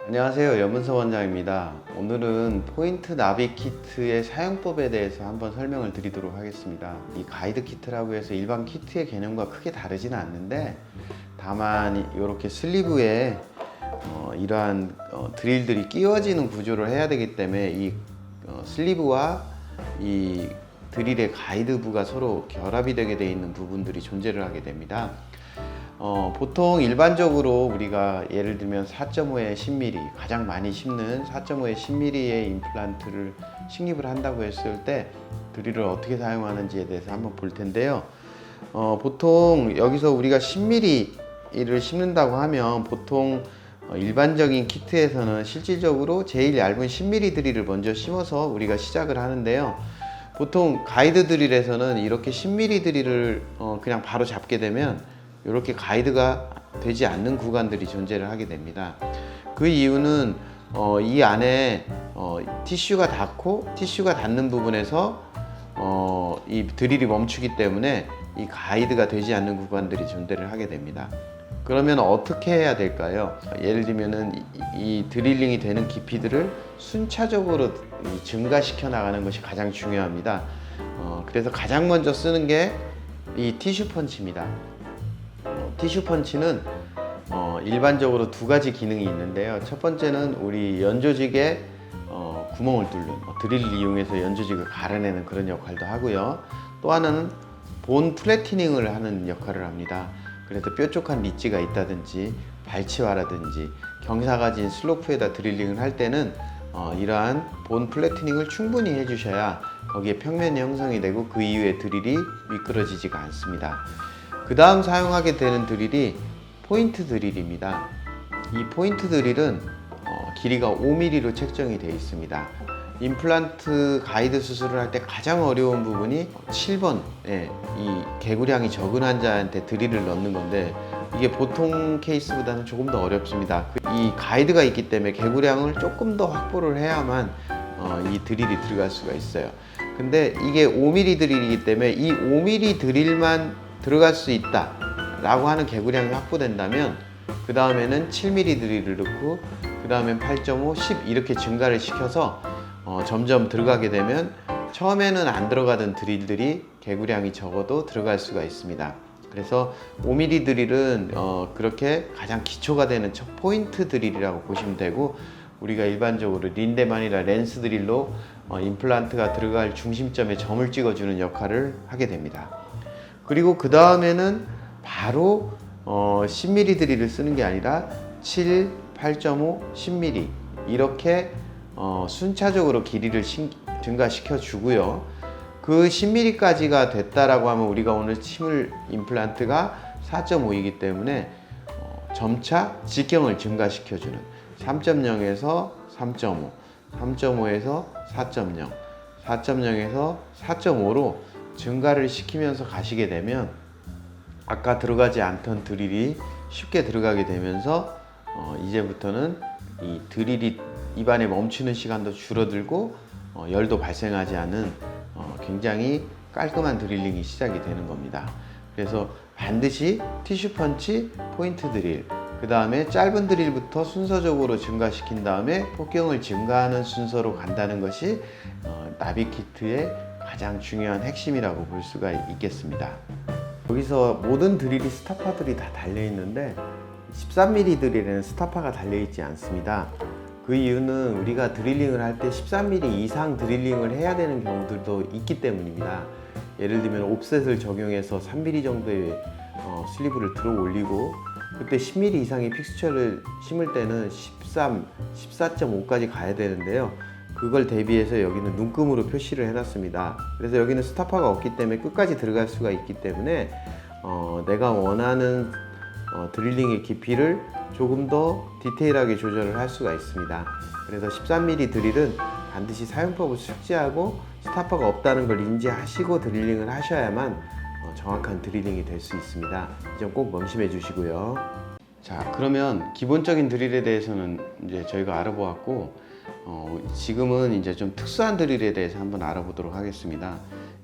안녕하세요, 염은서 원장입니다. 오늘은 포인트 나비 키트의 사용법에 대해서 한번 설명을 드리도록 하겠습니다. 이 가이드 키트라고 해서 일반 키트의 개념과 크게 다르지는 않는데, 다만 이렇게 슬리브에 이러한 드릴들이 끼워지는 구조를 해야 되기 때문에 이 슬리브와 이 드릴의 가이드부가 서로 결합이 되게 되어 있는 부분들이 존재를 하게 됩니다. 보통 일반적으로 우리가 예를 들면 4.5에 10mm, 가장 많이 심는 4.5에 10mm의 임플란트를 식립을 한다고 했을 때 드릴을 어떻게 사용하는지에 대해서 한번 볼 텐데요. 보통 여기서 우리가 10mm를 심는다고 하면 보통 일반적인 키트에서는 실질적으로 제일 얇은 10mm 드릴을 먼저 심어서 우리가 시작을 하는데요. 보통 가이드 드릴에서는 이렇게 10mm 드릴을 그냥 바로 잡게 되면 이렇게 가이드가 되지 않는 구간들이 존재를 하게 됩니다. 그 이유는 이 안에 티슈가 닿고 티슈가 닿는 부분에서 이 드릴이 멈추기 때문에 이 가이드가 되지 않는 구간들이 존재를 하게 됩니다. 그러면 어떻게 해야 될까요? 예를 들면은 이 드릴링이 되는 깊이들을 순차적으로 증가시켜 나가는 것이 가장 중요합니다. 그래서 가장 먼저 쓰는 게 이 티슈 펀치입니다. 티슈 펀치는 일반적으로 두 가지 기능이 있는데요. 첫 번째는 우리 연조직에 구멍을 뚫는 드릴을 이용해서 연조직을 갈아내는 그런 역할도 하고요. 또 하나는 본 플래티닝을 하는 역할을 합니다. 그래서 뾰족한 리지가 있다든지 발치화라든지 경사가 진 슬로프에다 드릴링을 할 때는 이러한 본 플래티닝을 충분히 해주셔야 거기에 평면이 형성이 되고 그 이후에 드릴이 미끄러지지가 않습니다. 그 다음 사용하게 되는 드릴이 포인트 드릴입니다. 이 포인트 드릴은 길이가 5mm로 책정이 되어 있습니다. 임플란트 가이드 수술을 할 때 가장 어려운 부분이 7번에 이 개구량이 적은 환자한테 드릴을 넣는 건데, 이게 보통 케이스보다는 조금 더 어렵습니다. 이 가이드가 있기 때문에 개구량을 조금 더 확보를 해야만 이 드릴이 들어갈 수가 있어요. 근데 이게 5mm 드릴이기 때문에 이 5mm 드릴만 들어갈 수 있다 라고 하는 개구량이 확보된다면, 그 다음에는 7mm 드릴을 넣고 그 다음엔 8.5, 10 이렇게 증가를 시켜서 점점 들어가게 되면 처음에는 안 들어가던 드릴들이 개구량이 적어도 들어갈 수가 있습니다. 그래서 5mm 드릴은 그렇게 가장 기초가 되는 첫 포인트 드릴이라고 보시면 되고, 우리가 일반적으로 린데만이나 렌스 드릴로 임플란트가 들어갈 중심점에 점을 찍어주는 역할을 하게 됩니다. 그리고 그 다음에는 바로 10mm 드릴을 쓰는 게 아니라 7, 8.5, 10mm 이렇게 순차적으로 길이를 증가시켜 주고요. 그 10mm까지가 됐다라고 하면 우리가 오늘 심을 임플란트가 4.5이기 때문에 점차 직경을 증가시켜 주는 3.0에서 3.5, 3.5에서 4.0, 4.0에서 4.5로 증가를 시키면서 가시게 되면 아까 들어가지 않던 드릴이 쉽게 들어가게 되면서 이제부터는 이 드릴이 입안에 멈추는 시간도 줄어들고 열도 발생하지 않은 굉장히 깔끔한 드릴링이 시작이 되는 겁니다. 그래서 반드시 티슈 펀치, 포인트 드릴, 그 다음에 짧은 드릴부터 순서적으로 증가시킨 다음에 폭경을 증가하는 순서로 간다는 것이 나비 키트의 가장 중요한 핵심이라고 볼 수가 있겠습니다. 여기서 모든 드릴이 스타파들이 다 달려 있는데 13mm 드릴에는 스타파가 달려 있지 않습니다. 그 이유는 우리가 드릴링을 할 때 13mm 이상 드릴링을 해야 되는 경우들도 있기 때문입니다. 예를 들면 옵셋을 적용해서 3mm 정도의 슬리브를 들어 올리고, 그때 10mm 이상의 픽스처를 심을 때는 13, 14.5까지 가야 되는데요. 그걸 대비해서 여기는 눈금으로 표시를 해놨습니다. 그래서 여기는 스타파가 없기 때문에 끝까지 들어갈 수가 있기 때문에 내가 원하는 드릴링의 깊이를 조금 더 디테일하게 조절을 할 수가 있습니다. 그래서 13mm 드릴은 반드시 사용법을 숙지하고 스타파가 없다는 걸 인지하시고 드릴링을 하셔야만 정확한 드릴링이 될 수 있습니다. 이 점 꼭 명심해 주시고요. 자, 그러면 기본적인 드릴에 대해서는 이제 저희가 알아보았고, 지금은 이제 좀 특수한 드릴에 대해서 한번 알아보도록 하겠습니다.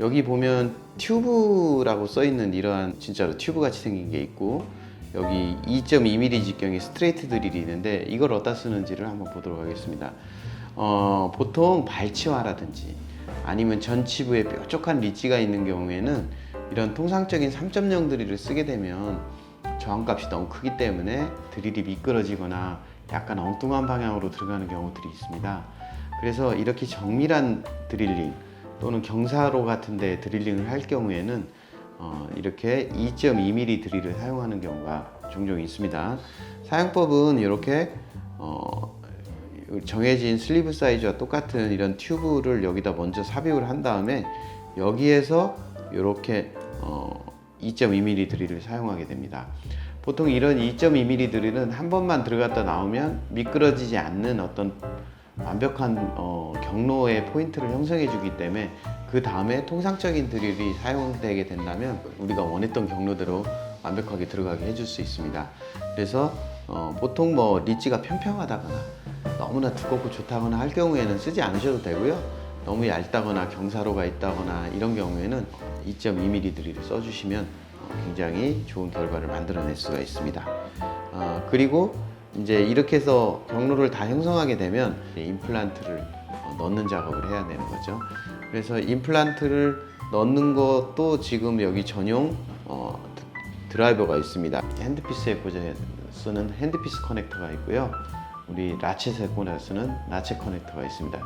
여기 보면 튜브라고 써 있는 이러한 진짜로 튜브 같이 생긴 게 있고, 여기 2.2mm 직경의 스트레이트 드릴이 있는데 이걸 어디다 쓰는지를 한번 보도록 하겠습니다. 보통 발치화라든지 아니면 전치부에 뾰족한 리치가 있는 경우에는 이런 통상적인 3.0 드릴을 쓰게 되면 저항값이 너무 크기 때문에 드릴이 미끄러지거나 약간 엉뚱한 방향으로 들어가는 경우들이 있습니다. 그래서 이렇게 정밀한 드릴링 또는 경사로 같은 데 드릴링을 할 경우에는 이렇게 2.2mm 드릴을 사용하는 경우가 종종 있습니다. 사용법은 이렇게 정해진 슬리브 사이즈와 똑같은 이런 튜브를 여기다 먼저 삽입을 한 다음에 여기에서 이렇게 2.2mm 드릴을 사용하게 됩니다. 보통 이런 2.2mm 드릴은 한 번만 들어갔다 나오면 미끄러지지 않는 어떤 완벽한 경로의 포인트를 형성해 주기 때문에 그 다음에 통상적인 드릴이 사용되게 된다면 우리가 원했던 경로대로 완벽하게 들어가게 해줄 수 있습니다. 그래서 보통 뭐 리치가 평평하다거나 너무나 두껍고 좋다거나 할 경우에는 쓰지 않으셔도 되고요. 너무 얇다거나 경사로가 있다거나 이런 경우에는 2.2mm 드릴을 써주시면 굉장히 좋은 결과를 만들어낼 수가 있습니다. 그리고 이제 이렇게 해서 경로를 다 형성하게 되면 임플란트를 넣는 작업을 해야 되는 거죠. 그래서 임플란트를 넣는 것도 지금 여기 전용 드라이버가 있습니다. 핸드피스에 꽂아 쓰는 핸드피스 커넥터가 있고요. 우리 라쳇에 꽂아 쓰는 라쳇 커넥터가 있습니다.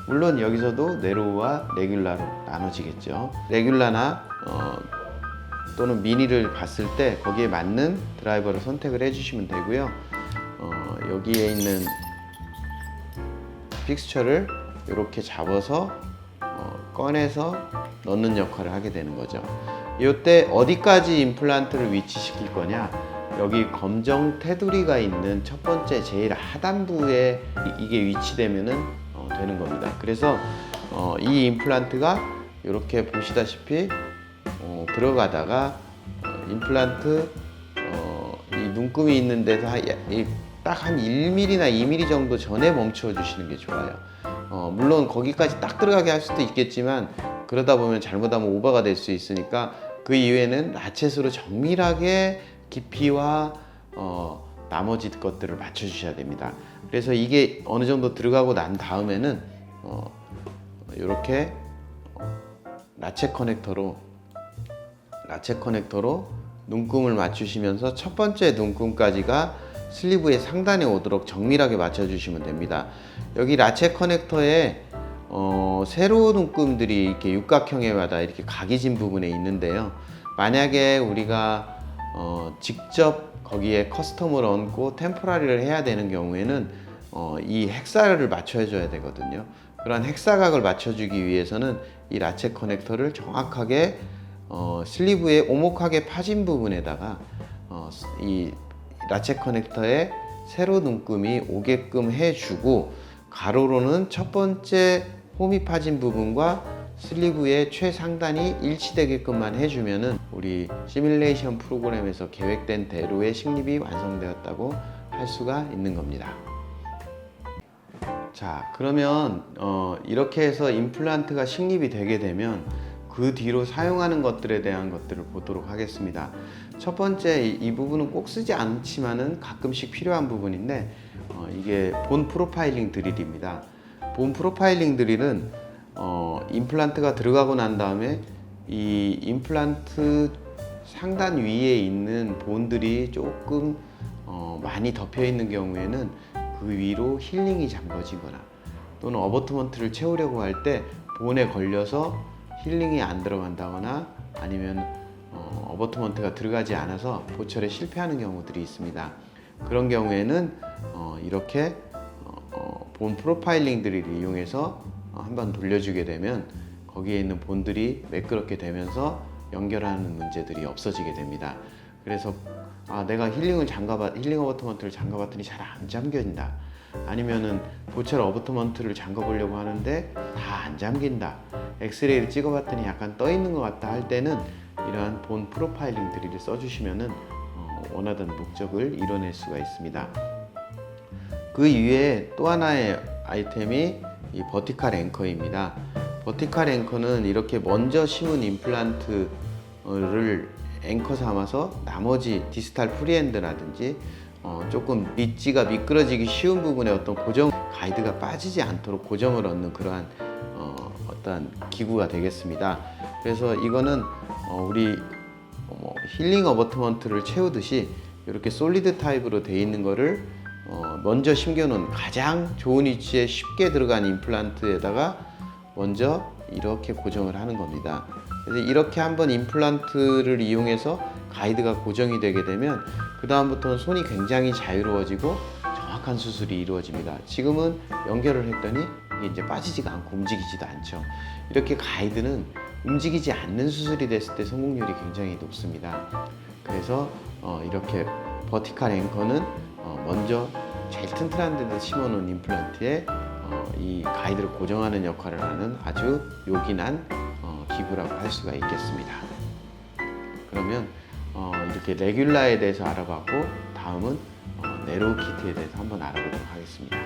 물론 여기서도 네로우와 레귤라로 나눠지겠죠. 레귤라나 또는 미니를 봤을 때 거기에 맞는 드라이버를 선택을 해주시면 되고요. 여기에 있는 픽스처를 이렇게 잡아서 꺼내서 넣는 역할을 하게 되는 거죠. 이때 어디까지 임플란트를 위치시킬 거냐, 여기 검정 테두리가 있는 첫 번째 제일 하단부에 이게 위치되면은 되는 겁니다. 그래서 이 임플란트가 이렇게 보시다시피 들어가다가 임플란트 이 눈금이 있는 데서 딱 한 1mm나 2mm 정도 전에 멈춰 주시는 게 좋아요. 물론 거기까지 딱 들어가게 할 수도 있겠지만 그러다 보면 잘못하면 오버가 될 수 있으니까 그 이후에는 라쳇으로 정밀하게 깊이와 나머지 것들을 맞춰 주셔야 됩니다. 그래서 이게 어느 정도 들어가고 난 다음에는 이렇게 라쳇 커넥터로 눈금을 맞추시면서 첫 번째 눈금까지가 슬리브의 상단에 오도록 정밀하게 맞춰 주시면 됩니다. 여기 라쳇 커넥터에 세로 눈금들이 이렇게 육각형에마다 이렇게 각이 진 부분에 있는데요. 만약에 우리가 직접 거기에 커스텀을 얹고 템포라리를 해야 되는 경우에는 이 헥사를 맞춰 줘야 되거든요. 그런 헥사각을 맞춰주기 위해서는 이 라쳇 커넥터를 정확하게 슬리브의 오목하게 파진 부분에다가 이 라쳇 커넥터에 세로 눈금이 오게끔 해주고 가로로는 첫 번째 홈이 파진 부분과 슬리브의 최상단이 일치되게끔만 해주면은 우리 시뮬레이션 프로그램에서 계획된 대로의 식립이 완성되었다고 할 수가 있는 겁니다. 자, 그러면 이렇게 해서 임플란트가 식립이 되게 되면 그 뒤로 사용하는 것들에 대한 것들을 보도록 하겠습니다. 첫 번째, 이 부분은 꼭 쓰지 않지만은 가끔씩 필요한 부분인데 이게 본 프로파일링 드릴입니다. 본 프로파일링 드릴은 임플란트가 들어가고 난 다음에 이 임플란트 상단 위에 있는 본들이 조금 많이 덮여 있는 경우에는 그 위로 힐링이 잠궈지거나 또는 어버트먼트를 채우려고 할 때 본에 걸려서 힐링이 안 들어간다거나 아니면 어버트먼트가 들어가지 않아서 보철에 실패하는 경우들이 있습니다. 그런 경우에는 이렇게 본 프로파일링 드릴을 이용해서 한번 돌려주게 되면 거기에 있는 본들이 매끄럽게 되면서 연결하는 문제들이 없어지게 됩니다. 그래서 내가 힐링 어버트먼트를 잠가봤더니 잘 안 잠겨진다, 아니면은 보철 어버트먼트를 잠가보려고 하는데 다 안 잠긴다, 엑스레이를 찍어봤더니 약간 떠 있는 것 같다 할 때는 이러한 본 프로파일링 드릴을 써주시면은 원하던 목적을 이뤄낼 수가 있습니다. 그 이외에 또 하나의 아이템이 이 버티칼 앵커입니다. 버티칼 앵커는 이렇게 먼저 심은 임플란트를 앵커 삼아서 나머지 디스탈 프리핸드라든지 조금 릿지가 미끄러지기 쉬운 부분에 어떤 고정 가이드가 빠지지 않도록 고정을 얻는 그러한 어떤 기구가 되겠습니다. 그래서 이거는 우리 힐링 어버트먼트를 채우듯이 이렇게 솔리드 타입으로 되어 있는 거를 먼저 심겨놓은 가장 좋은 위치에 쉽게 들어간 임플란트에다가 먼저 이렇게 고정을 하는 겁니다. 그래서 이렇게 한번 임플란트를 이용해서 가이드가 고정이 되게 되면 그 다음부터는 손이 굉장히 자유로워지고 정확한 수술이 이루어집니다. 지금은 연결을 했더니 이게 이제 빠지지가 않고 움직이지도 않죠. 이렇게 가이드는 움직이지 않는 수술이 됐을 때 성공률이 굉장히 높습니다. 그래서 이렇게 버티칼 앵커는 먼저 제일 튼튼한 데다 심어놓은 임플란트에 이 가이드를 고정하는 역할을 하는 아주 요긴한 기구라고 할 수가 있겠습니다. 그러면 이렇게 레귤라에 대해서 알아봤고 다음은 네로우 키트에 대해서 한번 알아보도록 하겠습니다.